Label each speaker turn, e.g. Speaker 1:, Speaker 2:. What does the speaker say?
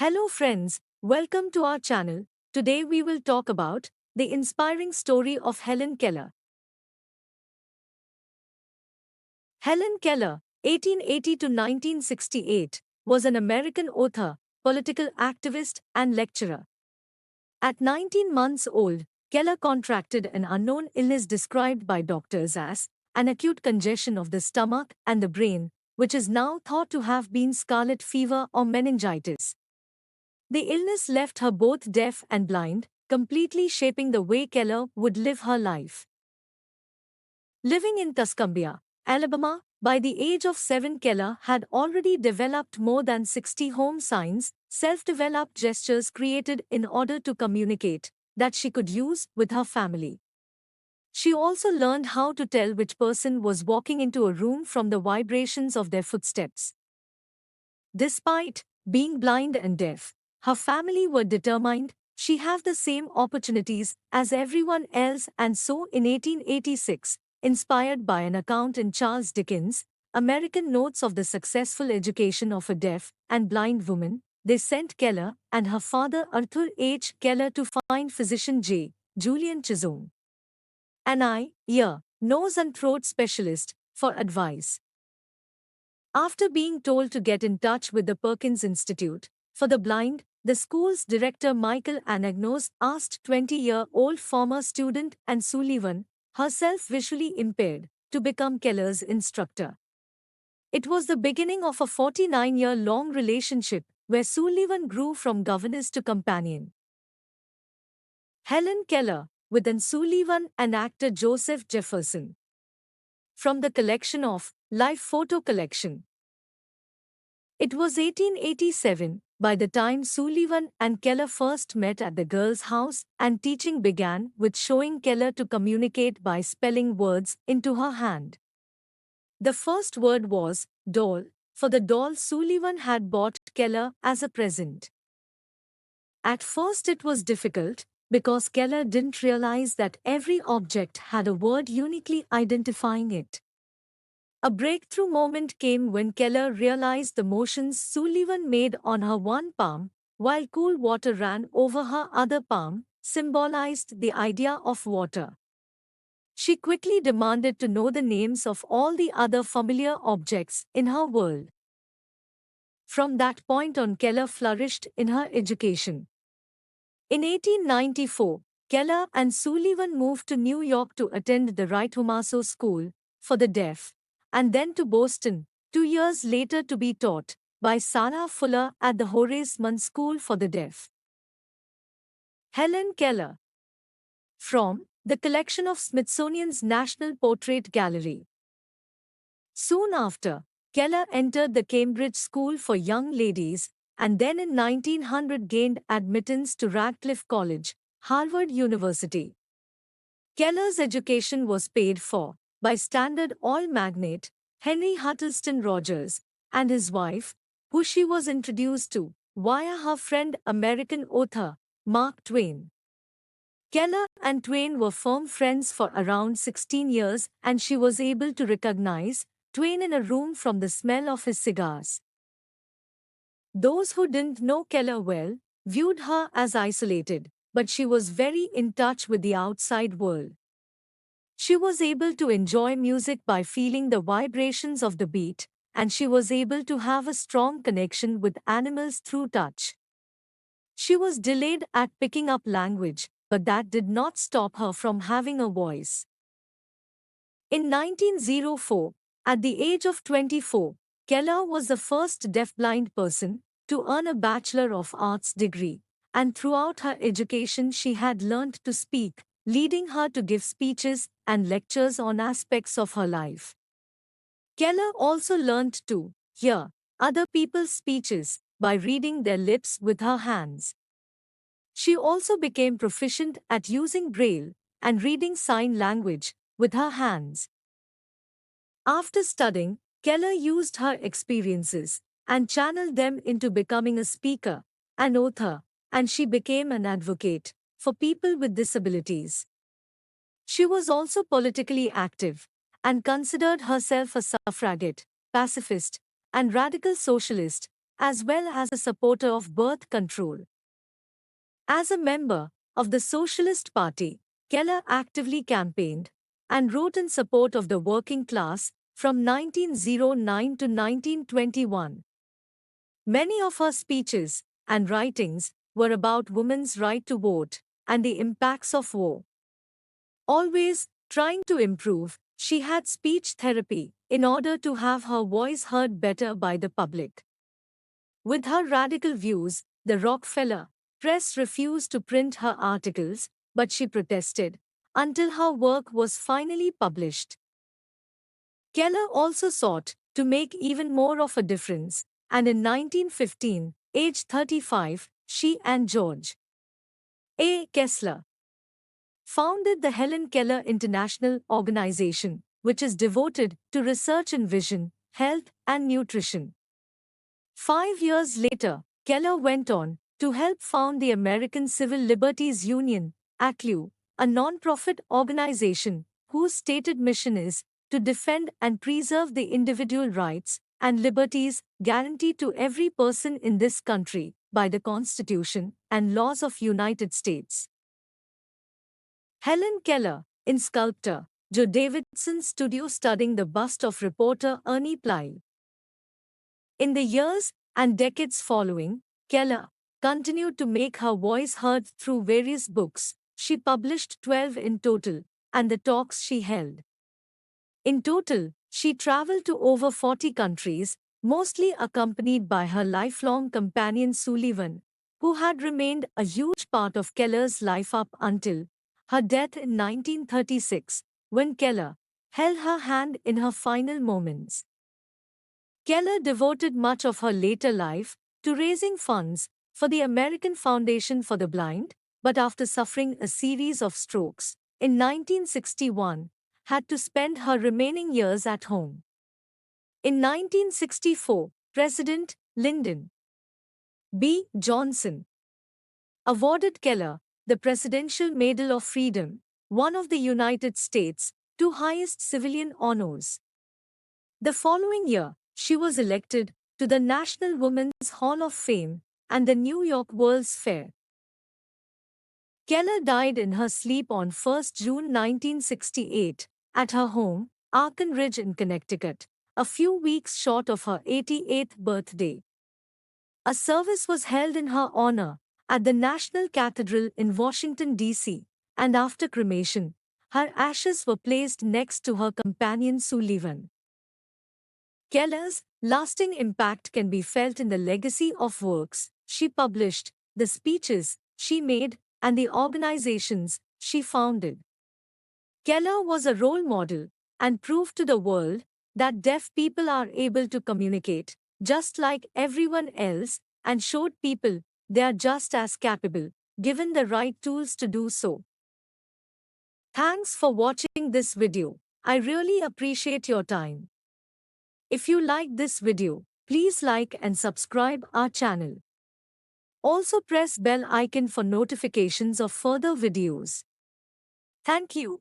Speaker 1: Hello friends, welcome to our channel. Today we will talk about the inspiring story of Helen Keller. Helen Keller, 1880 to 1968, was an American author, political activist, and lecturer. At 19 months old, Keller contracted an unknown illness described by doctors as an acute congestion of the stomach and the brain, which is now thought to have been scarlet fever or meningitis. The illness left her both deaf and blind, completely shaping the way Keller would live her life. Living in Tuscumbia, Alabama, by the age of 7, Keller had already developed more than 60 home signs, self-developed gestures created in order to communicate, that she could use with her family. She also learned how to tell which person was walking into a room from the vibrations of their footsteps. Despite being blind and deaf, her family were determined she have the same opportunities as everyone else, and so in 1886, inspired by an account in Charles Dickens' American Notes of the Successful Education of a Deaf and Blind Woman, they sent Keller and her father Arthur H. Keller to find physician J. Julian Chisholm, an eye, ear, nose and throat specialist, for advice. After being told to get in touch with the Perkins Institute for the Blind, the school's director Michael Anagnos asked 20-year-old former student Anne Sullivan, herself visually impaired, to become Keller's instructor. It was the beginning of a 49-year-long relationship where Sullivan grew from governess to companion. Helen Keller, with Anne Sullivan and actor Joseph Jefferson. From the collection of Life Photo Collection. It was 1887 by the time Sullivan and Keller first met at the girls' house, and teaching began with showing Keller to communicate by spelling words into her hand. The first word was doll, for the doll Sullivan had bought Keller as a present. At first it was difficult, because Keller didn't realize that every object had a word uniquely identifying it. A breakthrough moment came when Keller realized the motions Sullivan made on her one palm, while cool water ran over her other palm, symbolized the idea of water. She quickly demanded to know the names of all the other familiar objects in her world. From that point on, Keller flourished in her education. In 1894, Keller and Sullivan moved to New York to attend the Wright-Humaso School for the Deaf, and then to Boston, 2 years later to be taught by Sarah Fuller at the Horace Mann School for the Deaf. Helen Keller. From the collection of Smithsonian's National Portrait Gallery. Soon after, Keller entered the Cambridge School for Young Ladies, and then in 1900 gained admittance to Radcliffe College, Harvard University. Keller's education was paid for by Standard Oil magnate Henry Huttleston Rogers and his wife, who she was introduced to via her friend American author Mark Twain. Keller and Twain were firm friends for around 16 years, and she was able to recognize Twain in a room from the smell of his cigars. Those who didn't know Keller well viewed her as isolated, but she was very in touch with the outside world. She was able to enjoy music by feeling the vibrations of the beat, and she was able to have a strong connection with animals through touch. She was delayed at picking up language, but that did not stop her from having a voice. In 1904, at the age of 24, Keller was the first deafblind person to earn a Bachelor of Arts degree, and throughout her education she had learned to speak, leading her to give speeches and lectures on aspects of her life. Keller also learned to hear other people's speeches by reading their lips with her hands. She also became proficient at using Braille and reading sign language with her hands. After studying, Keller used her experiences and channeled them into becoming a speaker, an author, and she became an advocate for people with disabilities. She was also politically active and considered herself a suffragette, pacifist, and radical socialist, as well as a supporter of birth control. As a member of the Socialist Party, Keller actively campaigned and wrote in support of the working class from 1909 to 1921. Many of her speeches and writings were about women's right to vote and the impacts of war. Always trying to improve, she had speech therapy in order to have her voice heard better by the public. With her radical views, the Rockefeller press refused to print her articles, but she protested until her work was finally published. Keller also sought to make even more of a difference, and in 1915, aged 35, she and George A. Kessler founded the Helen Keller International Organization, which is devoted to research in vision, health, and nutrition. 5 years later, Keller went on to help found the American Civil Liberties Union, ACLU, a non-profit organization whose stated mission is to defend and preserve the individual rights and liberties guaranteed to every person in this country by the Constitution and laws of United States. Helen Keller, in sculptor Joe Davidson's studio studying the bust of reporter Ernie Pyle. In the years and decades following, Keller continued to make her voice heard through various books. She published 12 in total, and the talks she held. In total, she traveled to over 40 countries, mostly accompanied by her lifelong companion Sullivan, who had remained a huge part of Keller's life up until her death in 1936, when Keller held her hand in her final moments. Keller devoted much of her later life to raising funds for the American Foundation for the Blind, but after suffering a series of strokes in 1961, had to spend her remaining years at home. In 1964, President Lyndon B. Johnson awarded Keller the Presidential Medal of Freedom, one of the United States' two highest civilian honors. The following year, she was elected to the National Women's Hall of Fame and the New York World's Fair. Keller died in her sleep on 1 June 1968 at her home, Arken Ridge in Connecticut, a few weeks short of her 88th birthday. A service was held in her honor at the National Cathedral in Washington, D.C., and after cremation, her ashes were placed next to her companion Sullivan. Keller's lasting impact can be felt in the legacy of works she published, the speeches she made, and the organizations she founded. Keller was a role model and proved to the world that deaf people are able to communicate just like everyone else, and showed people they are just as capable, given the right tools to do so. Thanks for watching this video. I really appreciate your time. If you like this video, please like and subscribe our channel. Also press bell icon for notifications of further videos. Thank you.